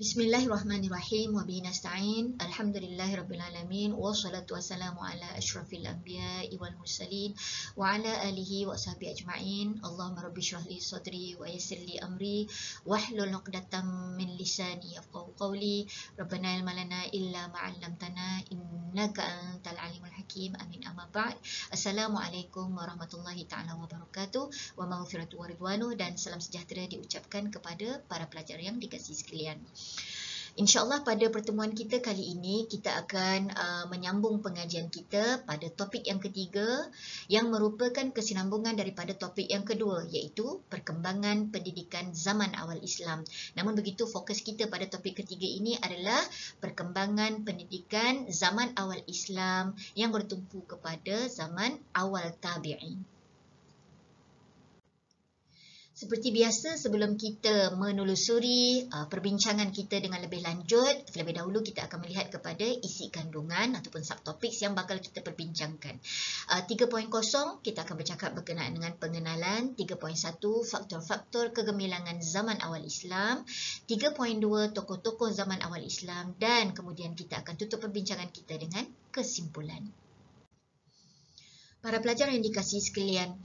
Bismillahirrahmanirrahim wa bihi nasta'in. Alhamdulillahirabbil alamin wassalatu wassalamu ala asyrafil anbiya'i wal mursalin wa ala alihi wa sahbihi ajma'in. Allahumma rabbi shrah li sadri wa yassir li amri wahlul 'uqdatam min lisani yafqahu qawli. Rabbana ilma lana illa ma 'allamtana innaka antal alimul hakim. Amin amma ba'd. Assalamualaikum warahmatullahi taala wabarakatuh wa maghfiratu wa ridwanuh, dan salam sejahtera diucapkan kepada para pelajar yang dikasihi sekalian. InsyaAllah pada pertemuan kita kali ini kita akan menyambung pengajian kita pada topik yang ketiga yang merupakan kesinambungan daripada topik yang kedua, iaitu perkembangan pendidikan zaman awal Islam. Namun begitu, fokus kita pada topik ketiga ini adalah perkembangan pendidikan zaman awal Islam yang bertumpu kepada zaman awal tabi'in. Seperti biasa, sebelum kita menelusuri perbincangan kita dengan lebih lanjut, terlebih dahulu kita akan melihat kepada isi kandungan ataupun subtopik yang bakal kita perbincangkan. 3.0 kita akan bercakap berkenaan dengan pengenalan. 3.1 faktor-faktor kegemilangan zaman awal Islam. 3.2 tokoh-tokoh zaman awal Islam, dan kemudian kita akan tutup perbincangan kita dengan kesimpulan. Para pelajar yang dikasihi sekalian,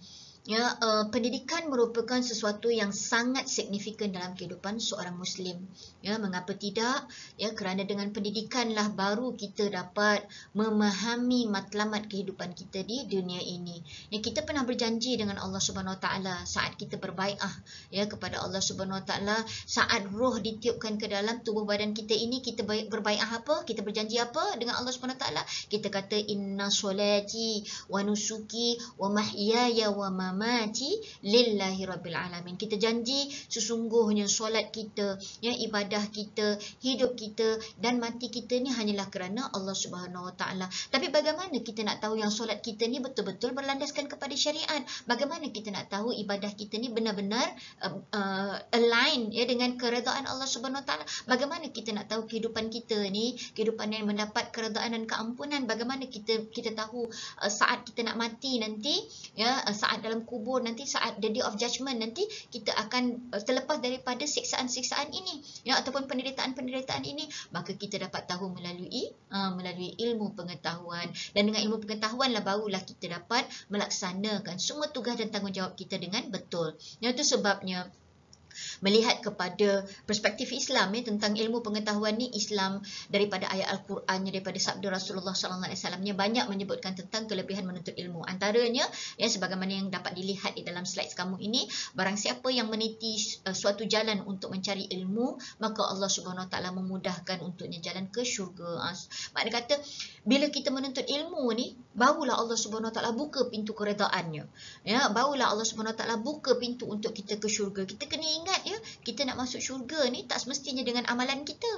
pendidikan merupakan sesuatu yang sangat signifikan dalam kehidupan seorang Muslim. Mengapa tidak? Kerana dengan pendidikanlah baru kita dapat memahami matlamat kehidupan kita di dunia ini. Kita pernah berjanji dengan Allah Subhanahu Wa Taala saat kita berbaiah kepada Allah Subhanahu Wa Taala, saat roh ditiupkan ke dalam tubuh badan kita ini, kita berbaiah apa? Kita berjanji apa dengan Allah Subhanahu Wa Taala? Kita kata inna solati wa nusuki wa mahyaya wa mamati lillahi rabbil alamin. Kita janji sesungguhnya solat kita, ibadah kita, hidup kita dan mati kita ni hanyalah kerana Allah Subhanahu Wa Taala. Tapi bagaimana kita nak tahu yang solat kita ni betul-betul berlandaskan kepada syariat? Bagaimana kita nak tahu ibadah kita ni benar-benar align dengan keredaan Allah Subhanahu Wa Taala? Bagaimana kita nak tahu kehidupan kita ni kehidupan yang mendapat keredaan dan keampunan? Bagaimana kita tahu saat kita nak mati nanti, saat dalam kubur nanti, saat the day of judgment nanti, kita akan terlepas daripada siksaan-siksaan ini, ataupun penderitaan-penderitaan ini? Maka kita dapat tahu melalui ilmu pengetahuan, dan dengan ilmu pengetahuanlah barulah kita dapat melaksanakan semua tugas dan tanggungjawab kita dengan betul. Itu sebabnya melihat kepada perspektif Islam tentang ilmu pengetahuan ni, Islam daripada ayat Al-Qurannya, daripada sabda Rasulullah SAW banyak menyebutkan tentang kelebihan menuntut ilmu. Antaranya, sebagaimana yang dapat dilihat di dalam slide kamu ini, barang siapa yang meniti suatu jalan untuk mencari ilmu, maka Allah Subhanahu Wa Taala memudahkan untuknya jalan ke syurga. Maknanya kata, bila kita menuntut ilmu ni, barulah Allah Subhanahu Wa Taala buka pintu keredaannya. Barulah Allah Subhanahu Wa Taala buka pintu untuk kita ke syurga. Kita kena ingat, kita nak masuk syurga ni tak semestinya dengan amalan kita.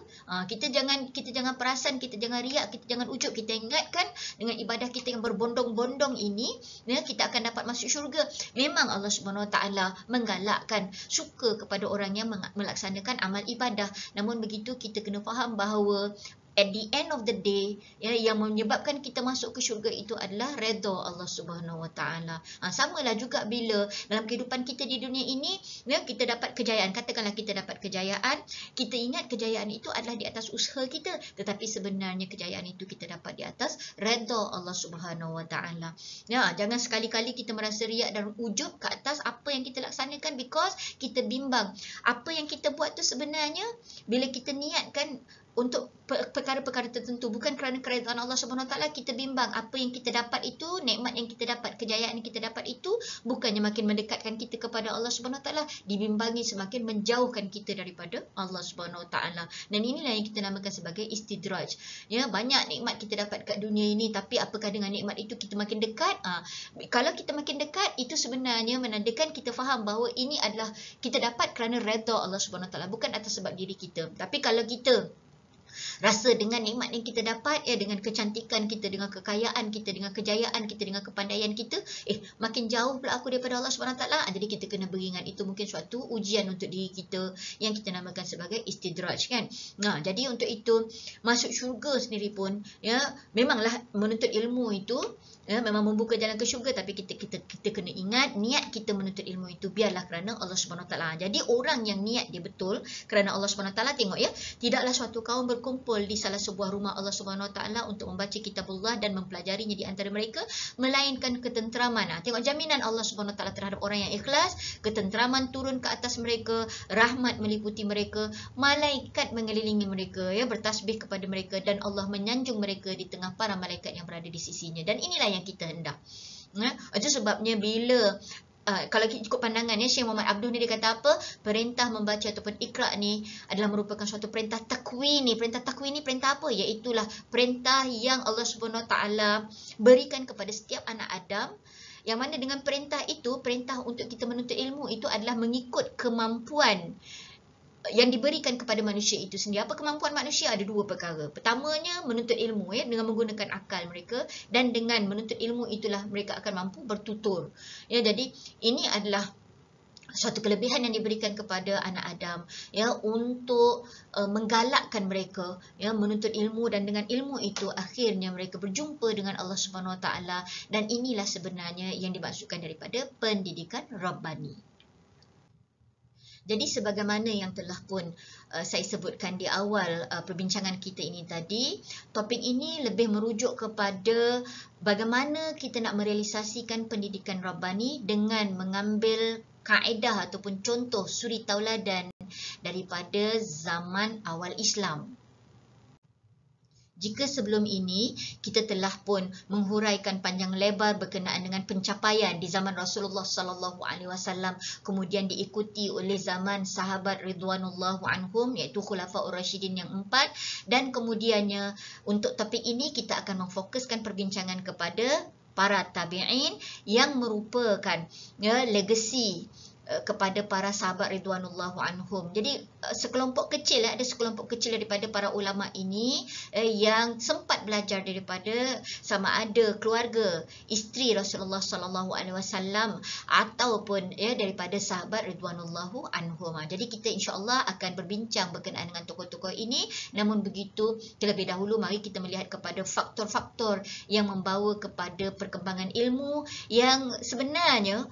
Kita jangan perasan, kita jangan riak, kita jangan ujub. Kita ingatkan dengan ibadah kita yang berbondong-bondong ini, kita akan dapat masuk syurga. Memang Allah Subhanahu Wa Taala menggalakkan, suka kepada orang yang melaksanakan amal ibadah. Namun begitu, kita kena faham bahawa at the end of the day, yang menyebabkan kita masuk ke syurga itu adalah redha Allah Subhanahu Wa Taala. Samalah juga bila dalam kehidupan kita di dunia ini, kita dapat kejayaan. Katakanlah kita dapat kejayaan, kita ingat kejayaan itu adalah di atas usaha kita, tetapi sebenarnya kejayaan itu kita dapat di atas redha Allah Subhanahu Wa Taala. Jangan sekali-kali kita merasa riak dan ujub ke atas apa yang kita laksanakan, because kita bimbang apa yang kita buat tu sebenarnya, bila kita niatkan untuk perkara-perkara tertentu, bukan kerana keredaan Allah Subhanahu Wa Taala, kita bimbang apa yang kita dapat itu, nikmat yang kita dapat, kejayaan yang kita dapat itu, bukannya makin mendekatkan kita kepada Allah Subhanahu Wa Taala, dibimbangi semakin menjauhkan kita daripada Allah Subhanahu Wa Taala. Dan inilah yang kita namakan sebagai istidraj. Banyak nikmat kita dapat kat dunia ini, tapi apakah dengan nikmat itu kita makin dekat? Kalau kita makin dekat, itu sebenarnya menandakan kita faham bahawa ini adalah kita dapat kerana redha Allah Subhanahu Wa Taala, bukan atas sebab diri kita. Tapi kalau kita Rasa dengan nikmat yang kita dapat, dengan kecantikan kita, dengan kekayaan kita, dengan kejayaan kita, dengan kepandaian kita, makin jauh pula aku daripada Allah SWT. Jadi kita kena beringat itu mungkin suatu ujian untuk diri kita yang kita namakan sebagai istidraj, kan. Jadi untuk itu masuk syurga sendiri pun, memanglah menuntut ilmu itu memang membuka jalan ke syurga, tapi kita kena ingat niat kita menuntut ilmu itu biarlah kerana Allah SWT. Jadi orang yang niat dia betul kerana Allah SWT, tengok tidaklah suatu kaum berkumpul di salah sebuah rumah Allah SWT untuk membaca kitabullah dan mempelajarinya di antara mereka melainkan ketenteraman. Tengok jaminan Allah SWT terhadap orang yang ikhlas, ketenteraman turun ke atas mereka, rahmat meliputi mereka, malaikat mengelilingi mereka, bertasbih kepada mereka, dan Allah menyanjung mereka di tengah para malaikat yang berada di sisinya. Dan inilah yang kita hendak. Itu sebabnya bila kalau ikut pandangan Syekh Muhammad Abduh ni, dia kata apa? Perintah membaca ataupun Iqra ni adalah merupakan suatu perintah takwini. Perintah takwini perintah apa? Iaitulah perintah yang Allah SWT berikan kepada setiap anak Adam, yang mana dengan perintah itu, perintah untuk kita menuntut ilmu itu adalah mengikut kemampuan yang diberikan kepada manusia itu sendiri. Apa kemampuan manusia? Ada dua perkara. Pertamanya menuntut ilmu, dengan menggunakan akal mereka, dan dengan menuntut ilmu itulah mereka akan mampu bertutur. Jadi ini adalah suatu kelebihan yang diberikan kepada anak Adam untuk menggalakkan mereka menuntut ilmu, dan dengan ilmu itu akhirnya mereka berjumpa dengan Allah Subhanahu Wa Taala, dan inilah sebenarnya yang dimaksudkan daripada pendidikan Rabbani. Jadi sebagaimana yang telah pun saya sebutkan di awal perbincangan kita ini tadi, topik ini lebih merujuk kepada bagaimana kita nak merealisasikan pendidikan Rabbani dengan mengambil kaedah ataupun contoh suri tauladan daripada zaman awal Islam. Jika sebelum ini kita telah pun menghuraikan panjang lebar berkenaan dengan pencapaian di zaman Rasulullah sallallahu alaihi wasallam, kemudian diikuti oleh zaman sahabat ridwanullahu anhum, iaitu Khulafaur Rasyidin yang 4, dan kemudiannya untuk topik ini kita akan memfokuskan perbincangan kepada para tabi'in yang merupakan legasi kepada para sahabat ridwanullahu anhum. Jadi sekelompok kecil, ada sekelompok kecil daripada para ulama ini yang sempat belajar daripada sama ada keluarga isteri Rasulullah sallallahu alaihi wasallam ataupun daripada sahabat ridwanullahu anhum. Jadi kita insya-Allah akan berbincang berkenaan dengan tokoh-tokoh ini. Namun begitu, terlebih dahulu mari kita melihat kepada faktor-faktor yang membawa kepada perkembangan ilmu yang sebenarnya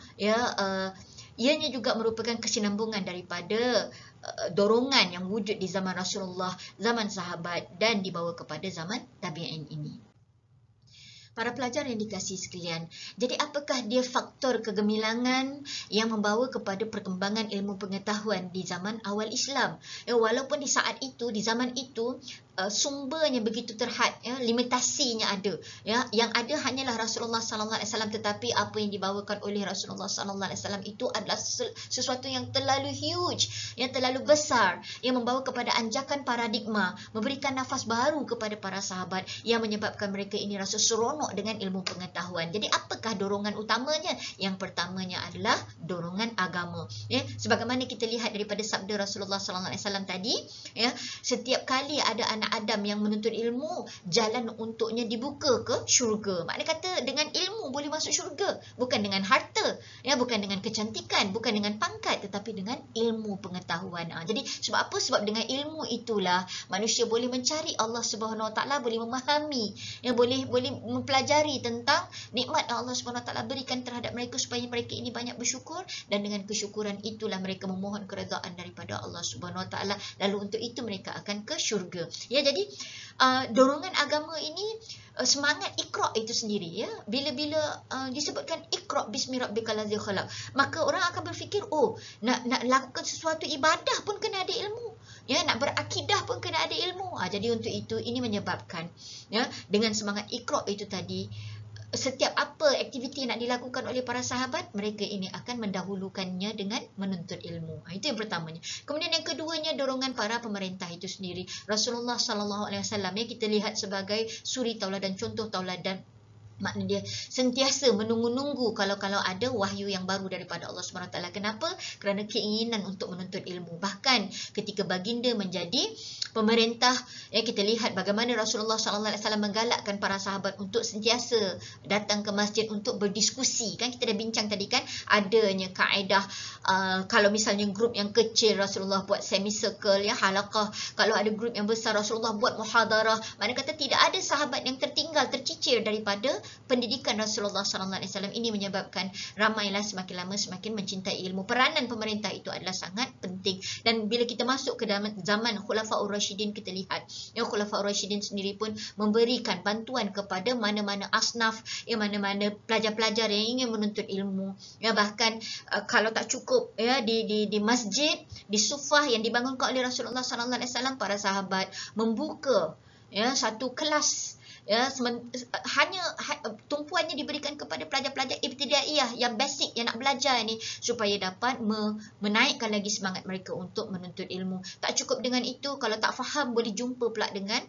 ianya juga merupakan kesinambungan daripada dorongan yang wujud di zaman Rasulullah, zaman sahabat, dan dibawa kepada zaman tabi'in ini. Para pelajar yang dikasihi sekalian, jadi apakah dia faktor kegemilangan yang membawa kepada perkembangan ilmu pengetahuan di zaman awal Islam? Walaupun di saat itu, di zaman itu, sumbernya begitu terhad, limitasinya ada. Yang ada hanyalah Rasulullah sallallahu alaihi wasallam, tetapi apa yang dibawakan oleh Rasulullah sallallahu alaihi wasallam itu adalah sesuatu yang terlalu huge, yang terlalu besar, yang membawa kepada anjakan paradigma, memberikan nafas baru kepada para sahabat yang menyebabkan mereka ini rasa seronok dengan ilmu pengetahuan. Jadi apakah dorongan utamanya? Yang pertamanya adalah dorongan agama. Sebagaimana kita lihat daripada sabda Rasulullah sallallahu alaihi wasallam tadi, setiap kali ada anak Adam yang menuntut ilmu, jalan untuknya dibuka ke syurga. Maknanya kata dengan ilmu boleh masuk syurga, bukan dengan harta, bukan dengan kecantikan, bukan dengan pangkat, tetapi dengan ilmu pengetahuan. Jadi sebab apa? Sebab dengan ilmu itulah manusia boleh mencari Allah Subhanahu Wa Taala, boleh memahami, boleh mempelajari tentang nikmat yang Allah Subhanahu Wa Taala berikan terhadap mereka supaya mereka ini banyak bersyukur, dan dengan kesyukuran itulah mereka memohon keredaan daripada Allah Subhanahu Wa Taala, lalu untuk itu mereka akan ke syurga. Jadi dorongan agama ini, semangat Iqra itu sendiri, bila disebutkan Iqra bismi rabbikal ladzi khalaq, maka orang akan berfikir, nak lakukan sesuatu ibadah pun kena ada ilmu, nak berakidah pun kena ada ilmu. Jadi untuk itu ini menyebabkan dengan semangat Iqra itu tadi, setiap apa aktiviti yang nak dilakukan oleh para sahabat, mereka ini akan mendahulukannya dengan menuntut ilmu. Itu yang pertamanya. Kemudian yang keduanya, dorongan para pemerintah itu sendiri. Rasulullah sallallahu alaihi wasallam kita lihat sebagai suri tauladan, contoh tauladan. Maknanya dia sentiasa menunggu-nunggu kalau ada wahyu yang baru daripada Allah Subhanahu Wa Taala. Kenapa? Kerana keinginan untuk menuntut ilmu. Bahkan ketika baginda menjadi pemerintah, ya, kita lihat bagaimana Rasulullah SAW menggalakkan para sahabat untuk sentiasa datang ke masjid untuk berdiskusi. Kan kita dah bincang tadi kan, adanya kaedah kalau misalnya grup yang kecil Rasulullah buat semicircle, ya, halaqah. Kalau ada grup yang besar Rasulullah buat muhadarah. Mana kata tidak ada sahabat yang tertinggal, tercicir daripada pendidikan Rasulullah SAW. Ini menyebabkan ramailah semakin lama semakin mencintai ilmu. Peranan pemerintah itu adalah sangat penting. Dan bila kita masuk ke dalam zaman Khulafaur Rasyidin, kita lihat, ya, Khulafaur Rasyidin sendiri pun memberikan bantuan kepada mana-mana asnaf, ya, mana-mana pelajar-pelajar yang ingin menuntut ilmu. Ya, bahkan kalau tak cukup, ya, di masjid, di sufah yang dibangunkan oleh Rasulullah SAW, para sahabat membuka, ya, satu kelas, ya, tumpuannya diberikan kepada pelajar-pelajar ibtidaiyah yang basic, yang nak belajar ni, supaya dapat menaikkan lagi semangat mereka untuk menuntut ilmu. Tak cukup dengan itu, kalau tak faham boleh jumpa pula dengan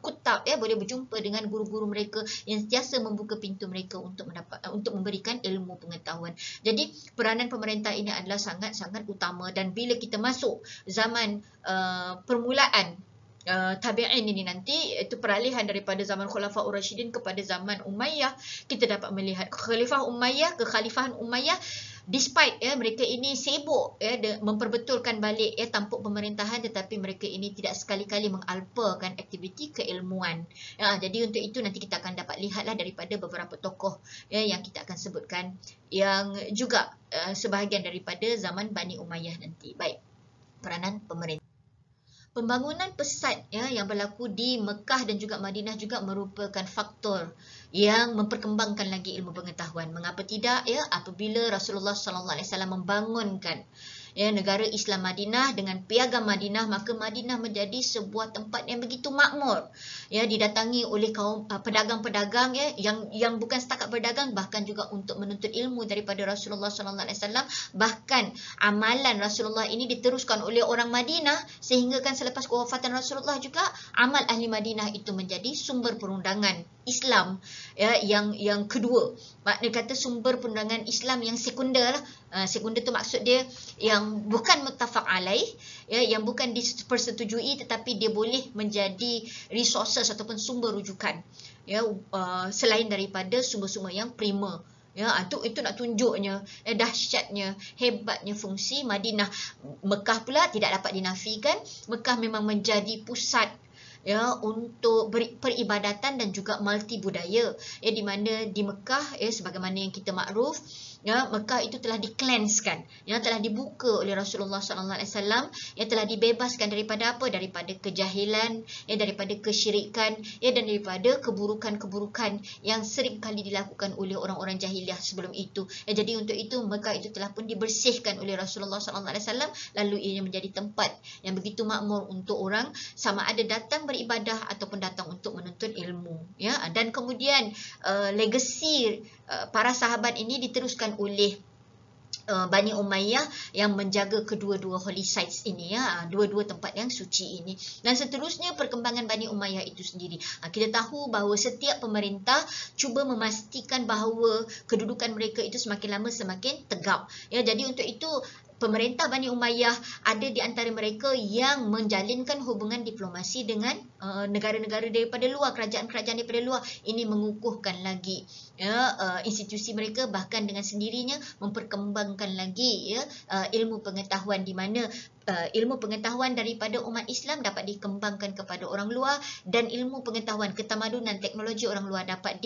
kutab, ya, boleh berjumpa dengan guru-guru mereka yang sentiasa membuka pintu mereka untuk memberikan ilmu pengetahuan. Jadi peranan pemerintah ini adalah sangat-sangat utama. Dan bila kita masuk zaman permulaan tabi'in ini nanti, itu peralihan daripada zaman Khulafaur Rasyidin kepada zaman Umayyah, kita dapat melihat Khalifah Umayyah, kekhalifahan Umayyah, despite, ya, mereka ini sibuk, ya, memperbetulkan balik, ya, tampuk pemerintahan, tetapi mereka ini tidak sekali-kali mengalpakan aktiviti keilmuan. Ya, jadi untuk itu nanti kita akan dapat lihatlah daripada beberapa tokoh, ya, yang kita akan sebutkan yang juga sebahagian daripada zaman Bani Umayyah nanti. Baik, peranan pemerintah. Pembangunan pesat, ya, yang berlaku di Mekah dan juga Madinah juga merupakan faktor yang memperkembangkan lagi ilmu pengetahuan. Mengapa tidak, ya, apabila Rasulullah SAW membangunkan, ya, negara Islam Madinah dengan piagam Madinah, maka Madinah menjadi sebuah tempat yang begitu makmur, ya, didatangi oleh kaum pedagang-pedagang, ya, yang bukan setakat berdagang, bahkan juga untuk menuntut ilmu daripada Rasulullah SAW. Bahkan amalan Rasulullah ini diteruskan oleh orang Madinah, sehingga kan selepas kewafatan Rasulullah juga amal ahli Madinah itu menjadi sumber perundangan Islam, ya, yang kedua. Maknanya kata sumber perundangan Islam yang sekunder lah. Sekunder tu maksud dia yang bukan muttafaq alaih, ya, yang bukan dipersetujui, tetapi dia boleh menjadi resources ataupun sumber rujukan, ya, selain daripada sumber-sumber yang prima. Ya, itu nak tunjuknya dahsyatnya, hebatnya fungsi Madinah. Mekah pula tidak dapat dinafikan, Mekah memang menjadi pusat, ya, untuk peribadatan dan juga multi budaya, ya, di mana di Mekah, ya, sebagaimana yang kita makruf, ya, Mekah itu telah di-cleansekan, ya, telah dibuka oleh Rasulullah SAW, ya, telah dibebaskan daripada apa? Daripada kejahilan, ya, daripada kesyirikan, ya, dan daripada keburukan-keburukan yang sering kali dilakukan oleh orang-orang jahiliah sebelum itu. Ya, jadi untuk itu Mekah itu telah pun dibersihkan oleh Rasulullah SAW, lalu ia menjadi tempat yang begitu makmur untuk orang sama ada datang beribadah ataupun datang untuk menuntut ilmu, ya. Dan kemudian legasi para sahabat ini diteruskan oleh Bani Umayyah yang menjaga kedua-dua holy sites ini, ya, dua-dua tempat yang suci ini. Dan seterusnya perkembangan Bani Umayyah itu sendiri. Kita tahu bahawa setiap pemerintah cuba memastikan bahawa kedudukan mereka itu semakin lama semakin tegap. Ya, jadi untuk itu pemerintah Bani Umayyah ada di antara mereka yang menjalinkan hubungan diplomasi dengan negara-negara daripada luar, kerajaan-kerajaan daripada luar. Ini mengukuhkan lagi, ya, institusi mereka, bahkan dengan sendirinya memperkembangkan lagi, ya, ilmu pengetahuan, di mana ilmu pengetahuan daripada umat Islam dapat dikembangkan kepada orang luar, dan ilmu pengetahuan ketamadunan teknologi orang luar dapat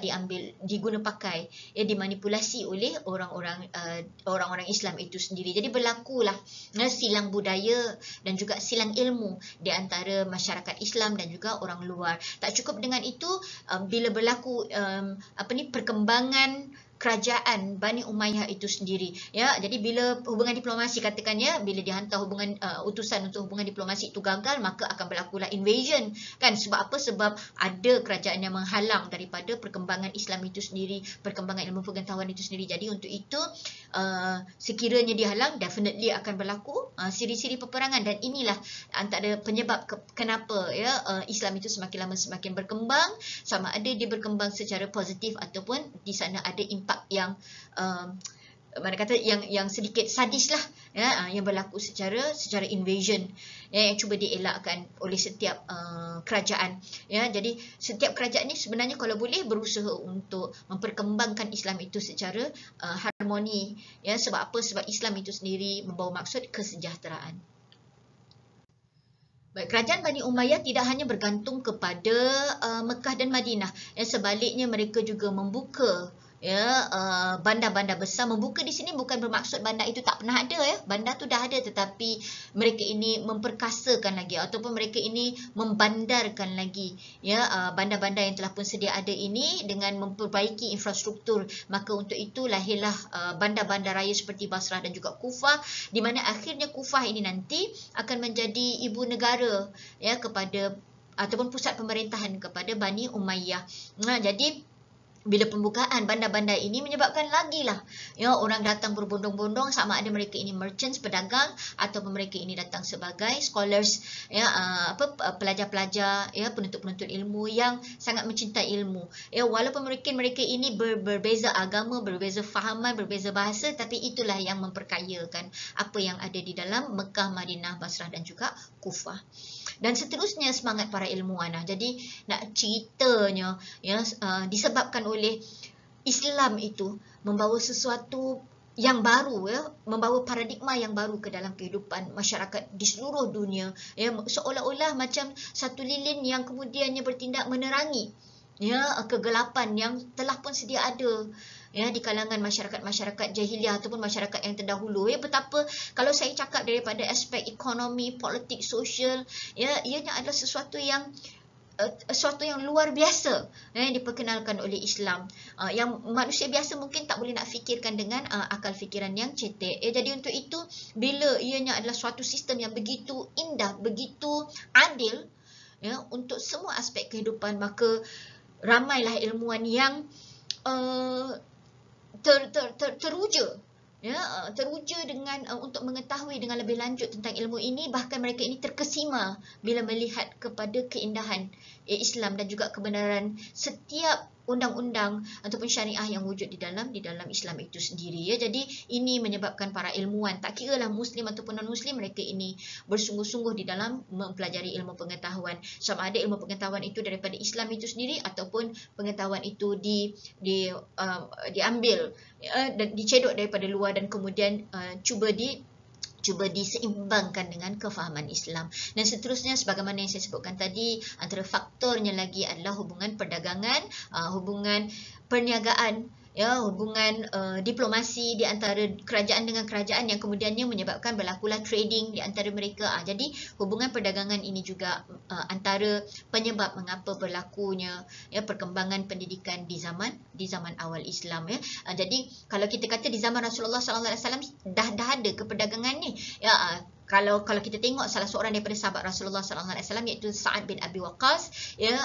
diambil, diguna pakai, ya, dimanipulasi oleh orang-orang Islam itu sendiri. Jadi berlakulah silang budaya dan juga silang ilmu di antara masyarakat Islam dan juga orang luar. Tak cukup dengan itu, bila berlaku perkembangan kerajaan Bani Umayyah itu sendiri, ya, jadi bila hubungan diplomasi, katakan, ya, bila dihantar hubungan utusan untuk hubungan diplomasi itu gagal, maka akan berlakulah invasion, kan? Sebab apa? Sebab ada kerajaan yang menghalang daripada perkembangan Islam itu sendiri, perkembangan ilmu pengetahuan itu sendiri. Jadi untuk itu sekiranya dihalang, definitely akan berlaku siri-siri peperangan. Dan inilah antara penyebab kenapa, ya, Islam itu semakin lama semakin berkembang, sama ada dia berkembang secara positif ataupun di sana ada impak yang mana kata yang sedikit sadis lah, ya, yang berlaku secara invasion, ya, yang cuba dielakkan oleh setiap kerajaan, ya. Jadi setiap kerajaan ni sebenarnya kalau boleh berusaha untuk memperkembangkan Islam itu secara harmoni, ya. Sebab apa? Sebab Islam itu sendiri membawa maksud kesejahteraan. Baik, kerajaan Bani Umayyah tidak hanya bergantung kepada Mekah dan Madinah. Sebaliknya mereka juga membuka, ya, bandar-bandar besar. Membuka di sini bukan bermaksud bandar itu tak pernah ada, ya. Bandar tu dah ada, tetapi mereka ini memperkasakan lagi ataupun mereka ini membandarkan lagi, ya, bandar-bandar yang telah pun sedia ada ini dengan memperbaiki infrastruktur. Maka untuk itu lahirlah bandar-bandar raya seperti Basrah dan juga Kufah, di mana akhirnya Kufah ini nanti akan menjadi ibu negara, ya, kepada ataupun pusat pemerintahan kepada Bani Umayyah. Jadi bila pembukaan bandar-bandar ini menyebabkan lagilah, ya, orang datang berbondong-bondong, sama ada mereka ini merchants, pedagang, ataupun mereka ini datang sebagai scholars, ya, pelajar-pelajar, ya, penuntut-penuntut ilmu yang sangat mencintai ilmu, ya. Walaupun mereka ini berbeza agama, berbeza fahaman, berbeza bahasa, tapi itulah yang memperkayakan apa yang ada di dalam Mekah, Madinah, Basrah dan juga Kufah. Dan seterusnya semangat para ilmuwan. Jadi nak ceritanya, ya, disebabkan oleh Islam itu membawa sesuatu yang baru, ya, membawa paradigma yang baru ke dalam kehidupan masyarakat di seluruh dunia, ya, seolah-olah macam satu lilin yang kemudiannya bertindak menerangi, ya, kegelapan yang telah pun sedia ada, ya, di kalangan masyarakat-masyarakat jahiliah ataupun masyarakat yang terdahulu, ya. Betapa kalau saya cakap daripada aspek ekonomi, politik, sosial, ya, ianya adalah sesuatu yang luar biasa, yang diperkenalkan oleh Islam, yang manusia biasa mungkin tak boleh nak fikirkan dengan akal fikiran yang cetek. Jadi untuk itu, bila ianya adalah suatu sistem yang begitu indah, begitu adil, ya, untuk semua aspek kehidupan, maka ramailah ilmuwan yang teruja, ya, teruja dengan untuk mengetahui dengan lebih lanjut tentang ilmu ini. Bahkan mereka ini terkesima bila melihat kepada keindahan Islam dan juga kebenaran setiap undang-undang ataupun syariah yang wujud di dalam Islam itu sendiri, ya. Jadi ini menyebabkan para ilmuwan, tak kiralah muslim ataupun non-muslim, mereka ini bersungguh-sungguh di dalam mempelajari ilmu pengetahuan, sama ada ilmu pengetahuan itu daripada Islam itu sendiri ataupun pengetahuan itu diambil, ya, dan dicedok daripada luar dan kemudian cuba diseimbangkan dengan kefahaman Islam. Dan seterusnya sebagaimana yang saya sebutkan tadi, antara faktornya lagi adalah hubungan perdagangan, hubungan perniagaan, ya, hubungan diplomasi di antara kerajaan dengan kerajaan yang kemudiannya menyebabkan berlakulah trading di antara mereka. Jadi hubungan perdagangan ini juga antara penyebab mengapa berlakunya, ya, perkembangan pendidikan di zaman awal Islam, ya. Jadi kalau kita kata di zaman Rasulullah SAW dah ada keperdagangan ni, ya. Kalau kita tengok salah seorang daripada sahabat Rasulullah SAW, iaitu Sa'ad bin Abi Waqqas, ya,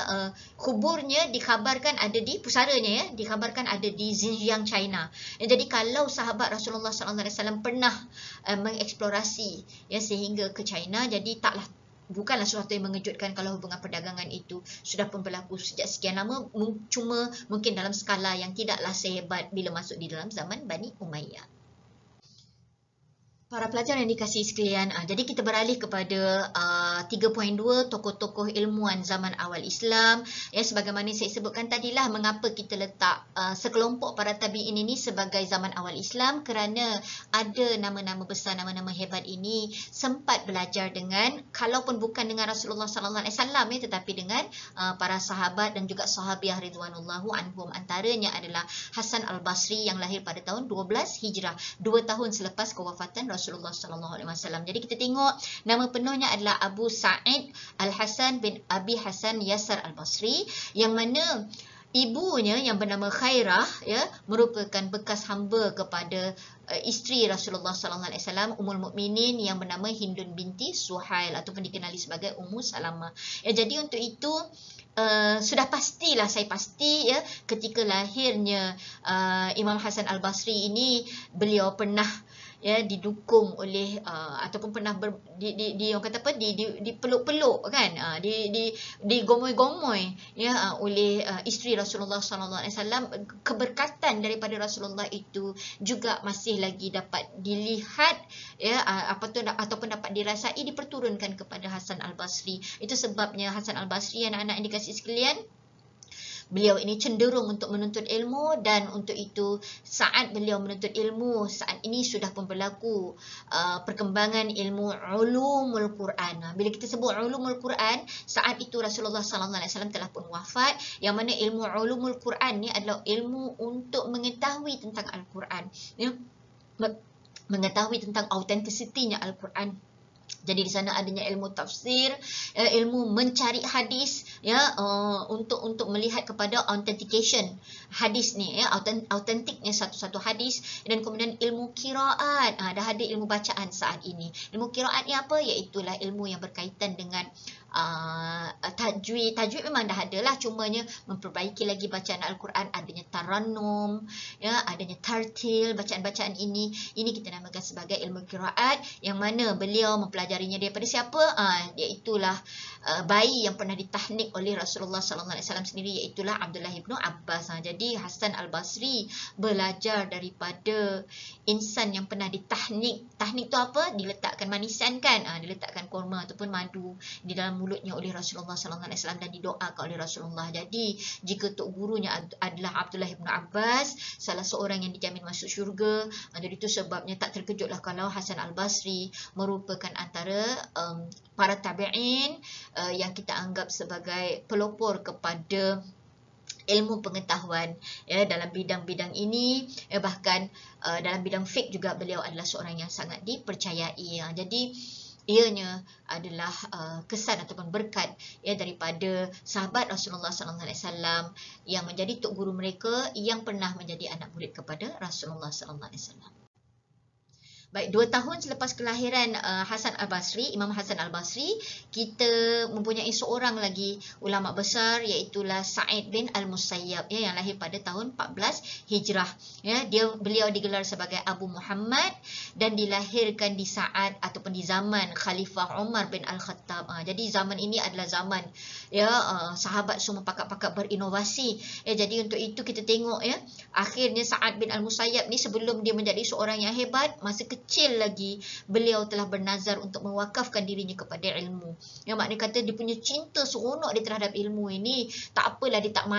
kuburnya dikhabarkan ada di pusaranya, ya, dikhabarkan ada di Xinjiang, China. Jadi kalau sahabat Rasulullah SAW pernah mengeksplorasi, ya, sehingga ke China, jadi bukanlah sesuatu yang mengejutkan kalau hubungan perdagangan itu sudah pun berlaku sejak sekian lama, cuma mungkin dalam skala yang tidaklah sehebat bila masuk di dalam zaman Bani Umayyah. Para pelajar yang dikasihi sekalian, jadi kita beralih kepada 3.2 tokoh-tokoh ilmuwan zaman awal Islam. Ya, sebagaimana saya sebutkan tadilah, mengapa kita letak sekelompok para tabi'in ini sebagai zaman awal Islam, kerana ada nama-nama besar, nama-nama hebat ini sempat belajar dengan, kalaupun bukan dengan Rasulullah SAW, ya, tetapi dengan para sahabat dan juga sahabiah ridwanullahu anhum. Antaranya adalah Hasan Al-Basri yang lahir pada tahun 12 Hijrah, 2 tahun selepas kewafatan Rasulullah SAW. Jadi kita tengok nama penuhnya adalah Abu Sa'id Al-Hasan bin Abi Hasan Yasar Al-Basri, yang mana ibunya yang bernama Khairah, ya, merupakan bekas hamba kepada isteri Rasulullah SAW, Ummul Mukminin yang bernama Hindun binti Suhail ataupun dikenali sebagai Ummu Salamah. Ya, jadi untuk itu sudah pastilah, saya pasti, ya, ketika lahirnya Imam Hasan Al-Basri ini, beliau pernah, ya didukung oleh ataupun pernah orang kata apa, dipeluk-peluk kan, digomoi-gomoi ya oleh isteri Rasulullah sallallahu alaihi wasallam. Keberkatan daripada Rasulullah itu juga masih lagi dapat dilihat ya ataupun dapat dirasai, diperturunkan kepada Hasan Al-Basri. Itu sebabnya Hasan Al-Basri, anak-anak yang dikasihi sekalian, beliau ini cenderung untuk menuntut ilmu, dan untuk itu saat beliau menuntut ilmu, saat ini sudah pun berlaku perkembangan ilmu ulumul Quran. Bila kita sebut ulumul Quran, saat itu Rasulullah sallallahu alaihi wasallam telah pun wafat, yang mana ilmu ulumul Quran ni adalah ilmu untuk mengetahui tentang Al-Quran, ya, mengetahui tentang autentisitinya Al-Quran. Jadi di sana adanya ilmu tafsir, ilmu mencari hadis ya, untuk melihat kepada authentication hadis ni ya, autentiknya satu-satu hadis. Dan kemudian ilmu qiraat, dah ada ilmu bacaan saat ini. Ilmu qiraat ni apa? Iaitulah ilmu yang berkaitan dengan tajwid. Tajwid memang dah ada lah, cumanya memperbaiki lagi bacaan Al-Quran, adanya tarannum ya, adanya tartil, bacaan-bacaan ini kita namakan sebagai ilmu qiraat, yang mana beliau mempelajarinya daripada siapa? Iaitulah bayi yang pernah ditahnik oleh Rasulullah sallallahu alaihi wasallam sendiri, iaitulah Abdullah ibnu Abbas. Jadi Hasan Al-Basri belajar daripada insan yang pernah ditahnik. Tahnik tu apa? Diletakkan manisan kan, diletakkan kurma ataupun madu di dalam mulutnya oleh Rasulullah sallallahu alaihi wasallam dan didoakan oleh Rasulullah. Jadi jika tok gurunya adalah Abdullah ibnu Abbas, salah seorang yang dijamin masuk syurga. Jadi itu sebabnya tak terkejutlah kalau Hasan Al-Basri merupakan antara para tabi'in yang kita anggap sebagai pelopor kepada ilmu pengetahuan ya, dalam bidang-bidang ini, bahkan dalam bidang fiqh juga beliau adalah seorang yang sangat dipercayai. Jadi ianya adalah kesan ataupun berkat ya daripada sahabat Rasulullah sallallahu alaihi wasallam yang menjadi tok guru mereka, yang pernah menjadi anak murid kepada Rasulullah sallallahu alaihi wasallam. Baik, 2 tahun selepas kelahiran Hasan Al-Basri, Imam Hasan Al-Basri, kita mempunyai seorang lagi ulama besar, iaitulah Sa'id bin Al-Musayyab ya, yang lahir pada tahun 14 Hijrah ya. Beliau digelar sebagai Abu Muhammad dan dilahirkan di saat ataupun di zaman Khalifah Umar bin Al-Khattab. Jadi zaman ini adalah zaman ya sahabat semua pakar-pakar berinovasi ya. Jadi untuk itu kita tengok ya, akhirnya Sa'ad bin Al-Musayyab ni sebelum dia menjadi seorang yang hebat, masa kecil lagi beliau telah bernazar untuk mewakafkan dirinya kepada ilmu. Yang maknanya kata dia punya cinta seronok dia terhadap ilmu ini. Tak apalah dia tak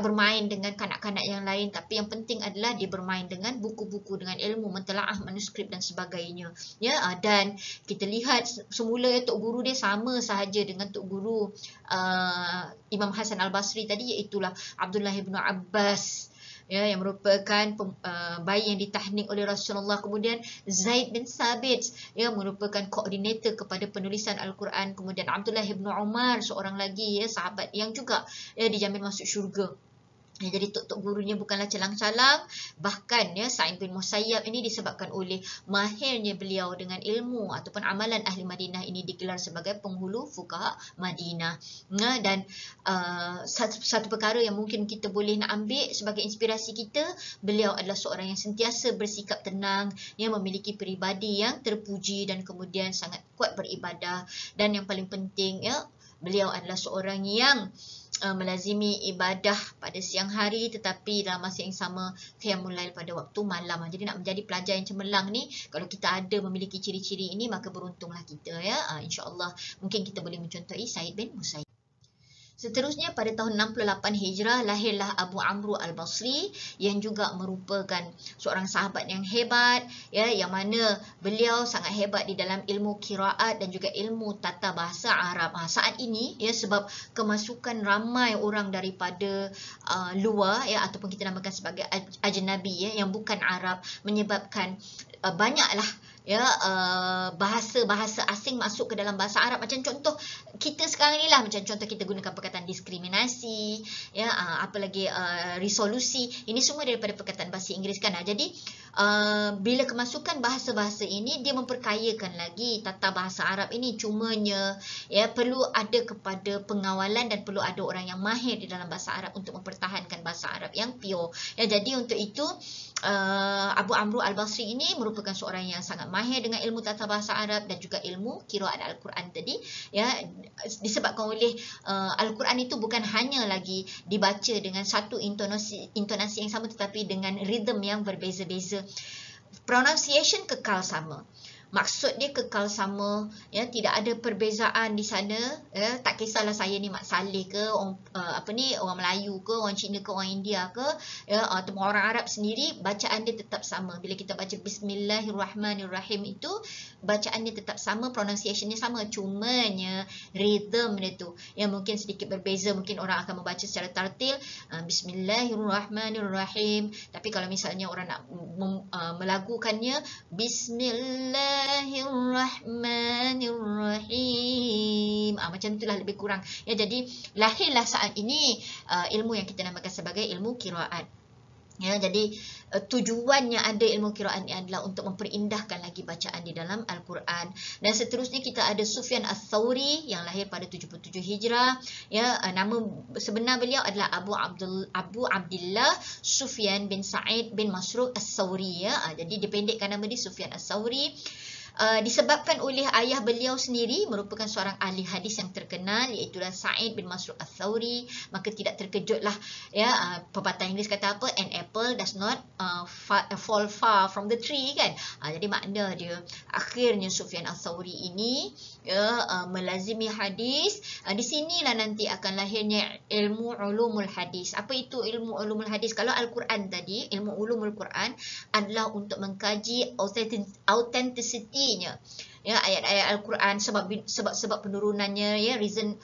bermain dengan kanak-kanak yang lain, tapi yang penting adalah dia bermain dengan buku-buku, dengan ilmu, mentelaah manuskrip dan sebagainya. Ya, dan kita lihat semula tok guru dia sama sahaja dengan tok guru Imam Hasan Al-Basri tadi, iaitulah Abdullah ibnu Abbas ya, yang merupakan bayi yang ditahnik oleh Rasulullah. Kemudian Zaid bin Sabit ya, merupakan koordinator kepada penulisan Al-Quran. Kemudian Abdullah ibnu Umar, seorang lagi ya, sahabat yang juga ya dijamin masuk syurga. Ya, jadi tok gurunya bukanlah calang-calang. Bahkan ya, Sa'id bin Musayyab ini disebabkan oleh mahirnya beliau dengan ilmu ataupun amalan ahli Madinah ini, digelar sebagai penghulu fuqaha Madinah. Dan satu perkara yang mungkin kita boleh nak ambil sebagai inspirasi kita, beliau adalah seorang yang sentiasa bersikap tenang, yang memiliki peribadi yang terpuji dan kemudian sangat kuat beribadah. Dan yang paling penting ya, beliau adalah seorang yang melazimi ibadah pada siang hari, tetapi dalam masa yang sama qiyamul lail pada waktu malam. Jadi nak menjadi pelajar yang cemerlang ni, kalau kita ada memiliki ciri-ciri ini, maka beruntunglah kita ya. InsyaAllah mungkin kita boleh mencontohi Sa'id bin Musayyab. Seterusnya pada tahun 68 Hijrah lahirlah Abu Amru Al-Basri, yang juga merupakan seorang sahabat yang hebat ya, yang mana beliau sangat hebat di dalam ilmu qiraat dan juga ilmu tata bahasa Arab. Saat ini ya, sebab kemasukan ramai orang daripada luar ya, ataupun kita namakan sebagai ajnabi ya, yang bukan Arab, menyebabkan banyaklah ya bahasa-bahasa asing masuk ke dalam bahasa Arab. Macam contoh kita sekarang ni lah, macam contoh kita gunakan perkataan diskriminasi ya, apa lagi resolusi, ini semua daripada perkataan bahasa Inggeris kan. Jadi bila kemasukan bahasa-bahasa ini, dia memperkayakan lagi tata bahasa Arab ini. Cumanya ya perlu ada kepada pengawalan dan perlu ada orang yang mahir di dalam bahasa Arab untuk mempertahankan bahasa Arab yang pure. Ya, jadi untuk itu Abu Amru Al-Basri ini merupakan seorang yang sangat mahir dengan ilmu tata bahasa Arab dan juga ilmu qiraat Al-Quran tadi, ya, disebabkan oleh Al-Quran itu bukan hanya lagi dibaca dengan satu intonasi yang sama, tetapi dengan rhythm yang berbeza-beza. Pronunciation kekal sama. Maksud dia kekal sama, ya, tidak ada perbezaan di sana, ya. Tak kisahlah saya ni Mak Saleh ke orang, orang Melayu ke, orang Cina ke, orang India ke, ya, atau orang Arab sendiri, bacaan dia tetap sama. Bila kita baca Bismillahirrahmanirrahim itu, bacaan dia tetap sama, pronunciationnya sama, cumanya rhythm dia tu yang mungkin sedikit berbeza. Mungkin orang akan membaca secara tartil, Bismillahirrahmanirrahim, tapi kalau misalnya orang nak melagukannya, Bismillahirrahmanirrahim, macam itulah lebih kurang, ya. Jadi lahirlah saat ini ilmu yang kita namakan sebagai ilmu qiraat. Ya, jadi tujuannya ada ilmu qiraat ini adalah untuk memperindahkan lagi bacaan di dalam Al-Quran. Dan seterusnya kita ada Sufyan Ats-Tsauri yang lahir pada 77 Hijrah. Ya, nama sebenar beliau adalah Abu Abdullah Sufyan bin Sa'id bin Masruq Ats-Tsauri, ya. Jadi dipendekkan nama dia Sufyan Ats-Tsauri. Disebabkan oleh ayah beliau sendiri merupakan seorang ahli hadis yang terkenal, iaitu Sa'id bin Masruq Ats-Tsauri, maka tidak terkejutlah, ya, pepatah Inggeris kata apa, an apple does not fall far from the tree, kan. Jadi makna dia akhirnya Sufyan Ats-Tsauri ini, ya, melazimi hadis. Di sinilah nanti akan lahirnya ilmu ulumul hadis. Apa itu ilmu ulumul hadis? Kalau Al-Quran tadi, ilmu ulumul Quran adalah untuk mengkaji authenticity, ya, ayat-ayat Al-Quran, sebab penurunannya, ya, reason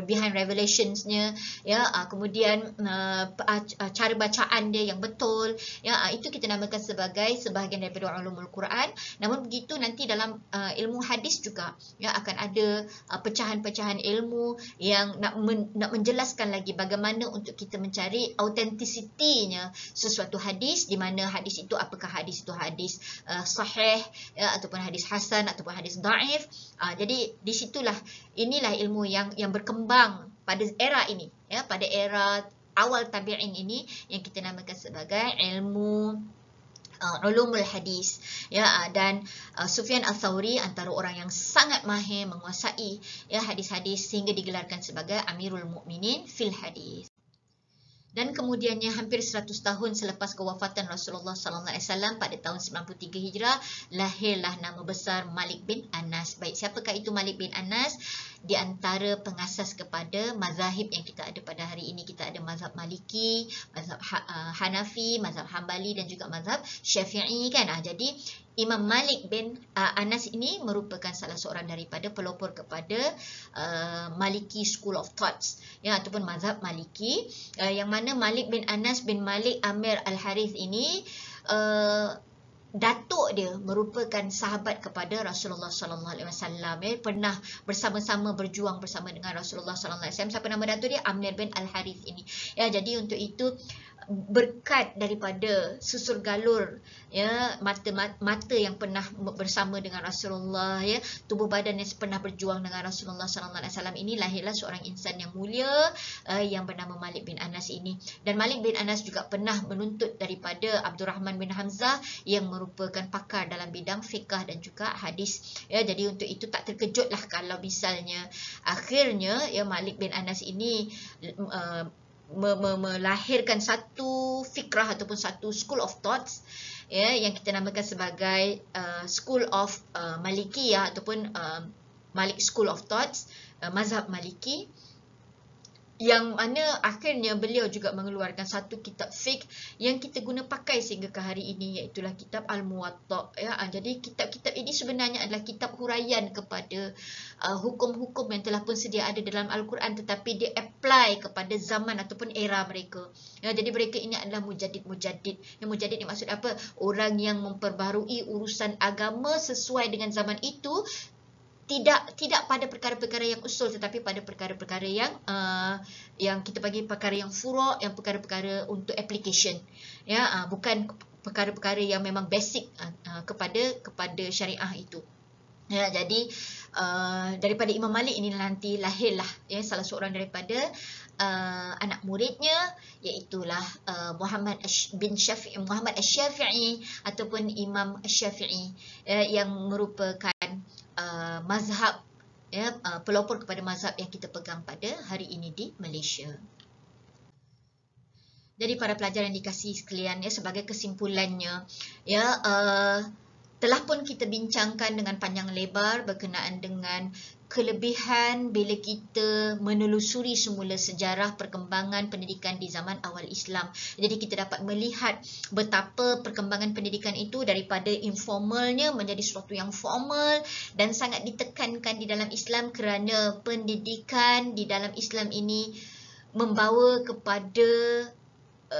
behind revelationsnya, ya, kemudian cara bacaan dia yang betul, ya, itu kita namakan sebagai sebahagian daripada ulumul Quran. Namun begitu nanti dalam ilmu hadis juga, ya, akan ada pecahan-pecahan ilmu yang nak menjelaskan lagi bagaimana untuk kita mencari autentisitinya sesuatu hadis, di mana hadis itu, apakah hadis itu hadis sahih, ya, ataupun hadis hasan ataupun hadis dhaif. Jadi inilah ilmu yang berkembang pada era ini, ya, pada era awal tabi'in ini, yang kita namakan sebagai ilmu ulumul hadis, ya. Dan Sufyan Ats-Tsauri antara orang yang sangat mahir menguasai, ya, hadis-hadis sehingga digelarkan sebagai Amirul Mukminin fil hadis. Dan kemudiannya hampir 100 tahun selepas kewafatan Rasulullah SAW pada tahun 93 Hijrah, lahirlah nama besar Malik bin Anas. Baik, siapakah itu Malik bin Anas? Di antara pengasas kepada mazhab yang kita ada pada hari ini, kita ada mazhab Maliki, mazhab Hanafi, mazhab Hambali dan juga mazhab Syafi'i, kan. Jadi Imam Malik bin Anas ini merupakan salah seorang daripada pelopor kepada Maliki School of Thoughts, ya, ataupun mazhab Maliki, yang mana Malik bin Anas bin Malik Amir Al-Harith ini, datuk dia merupakan sahabat kepada Rasulullah sallallahu alaihi wasallam, pernah bersama-sama berjuang bersama dengan Rasulullah sallallahu alaihi wasallam. Siapa nama datuk dia? Amir bin Al-Harith ini, ya. Jadi untuk itu berkat daripada susur galur, ya, mata yang pernah bersama dengan Rasulullah, ya, tubuh badan yang pernah berjuang dengan Rasulullah sallallahu alaihi wasallam ini, lahirlah seorang insan yang mulia yang bernama Malik bin Anas ini. Dan Malik bin Anas juga pernah menuntut daripada Abdurrahman bin Hamzah yang merupakan pakar dalam bidang fiqh dan juga hadis, ya. Jadi untuk itu tak terkejutlah kalau misalnya akhirnya, ya, Malik bin Anas ini melahirkan satu fikrah ataupun satu school of thoughts, ya, yang kita namakan sebagai school of Malikiyah ataupun Malik School of Thoughts, mazhab Maliki, yang mana akhirnya beliau juga mengeluarkan satu kitab fiqh yang kita guna pakai sehingga ke hari ini, iaitu kitab Al-Muwatta, ya. Jadi kitab-kitab ini sebenarnya adalah kitab huraian kepada hukum-hukum yang telah pun sedia ada dalam Al-Quran, tetapi dia apply kepada zaman ataupun era mereka, ya. Jadi mereka ini adalah mujaddid. Yang mujaddid ni maksud apa? Orang yang memperbarui urusan agama sesuai dengan zaman itu, tidak pada perkara-perkara yang usul, tetapi pada perkara-perkara yang kita panggil perkara yang furu', yang perkara-perkara untuk application, ya, bukan perkara-perkara yang memang basic kepada syariah itu. Ya, jadi daripada Imam Malik ini nanti lahirlah ya salah seorang daripada anak muridnya, iaitulah Muhammad Asy-Syafi'i ataupun Imam Asy-Syafi'i yang merupakan mazhab ya, pelopor kepada mazhab yang kita pegang pada hari ini di Malaysia. Jadi para pelajar yang dikasihi sekalian, ya, sebagai kesimpulannya, ya, telah pun kita bincangkan dengan panjang lebar berkenaan dengan kelebihan bila kita menelusuri semula sejarah perkembangan pendidikan di zaman awal Islam. Jadi kita dapat melihat betapa perkembangan pendidikan itu daripada informalnya menjadi sesuatu yang formal dan sangat ditekankan di dalam Islam, kerana pendidikan di dalam Islam ini membawa kepada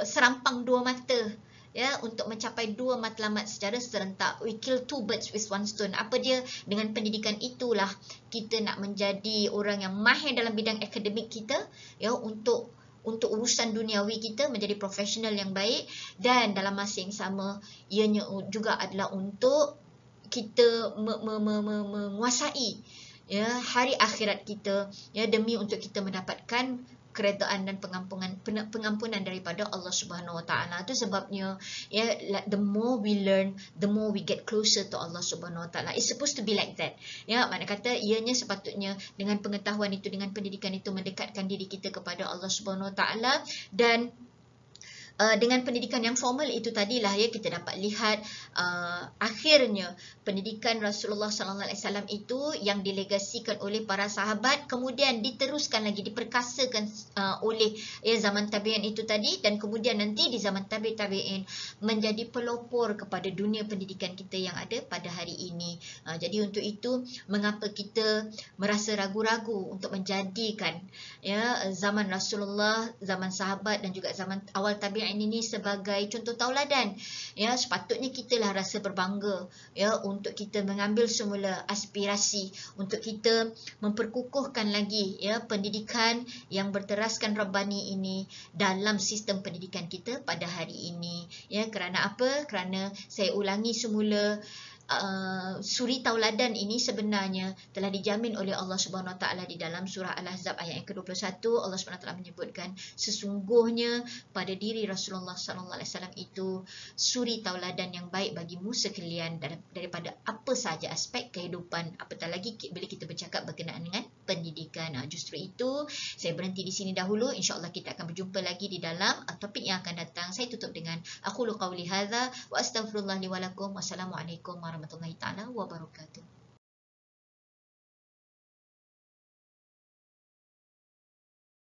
serampang dua mata, ya, untuk mencapai dua matlamat secara serentak. We kill two birds with one stone. Apa dia? Dengan pendidikan itulah kita nak menjadi orang yang mahir dalam bidang akademik kita, ya, untuk urusan duniawi kita, menjadi profesional yang baik, dan dalam masa yang sama ianya juga adalah untuk kita menguasai ya hari akhirat kita, ya, demi untuk kita mendapatkan keredaan dan pengampunan daripada Allah Subhanahu Wa Taala. Itu sebabnya, ya, the more we learn, the more we get closer to Allah Subhanahu Wa Taala. It's supposed to be like that. Ya, makna kata ianya sepatutnya dengan pengetahuan itu, dengan pendidikan itu, mendekatkan diri kita kepada Allah Subhanahu Wa Taala. Dan dengan pendidikan yang formal itu tadilah, ya, kita dapat lihat akhirnya pendidikan Rasulullah sallallahu alaihi wasallam itu yang dilegasikan oleh para sahabat, kemudian diteruskan lagi, diperkasakan oleh, ya, zaman tabi'in itu tadi, dan kemudian nanti di zaman tabi'in menjadi pelopor kepada dunia pendidikan kita yang ada pada hari ini. Jadi untuk itu, mengapa kita merasa ragu-ragu untuk menjadikan, ya, zaman Rasulullah, zaman sahabat dan juga zaman awal tabi'in ini sebagai contoh tauladan. Ya, sepatutnya kitalah rasa berbangga, ya, untuk kita mengambil semula aspirasi untuk kita memperkukuhkan lagi, ya, pendidikan yang berteraskan Rabbani ini dalam sistem pendidikan kita pada hari ini. Ya, kerana apa? Kerana saya ulangi semula, suri tauladan ini sebenarnya telah dijamin oleh Allah Subhanahu Wa Taala di dalam surah Al-Ahzab ayat yang ke-21. Allah Subhanahu Wa Taala menyebutkan sesungguhnya pada diri Rasulullah sallallahu alaihi wasallam itu suri tauladan yang baik bagimu sekalian daripada apa sahaja aspek kehidupan, apatah lagi bila kita bercakap berkenaan dengan pendidikan. Justru itu saya berhenti di sini dahulu. InsyaAllah kita akan berjumpa lagi di dalam topik yang akan datang. Saya tutup dengan aqulu qawli hadza wa astaghfirullah li wa lakum. Wassalamualaikum warahmatullahi taala wabarakatuh.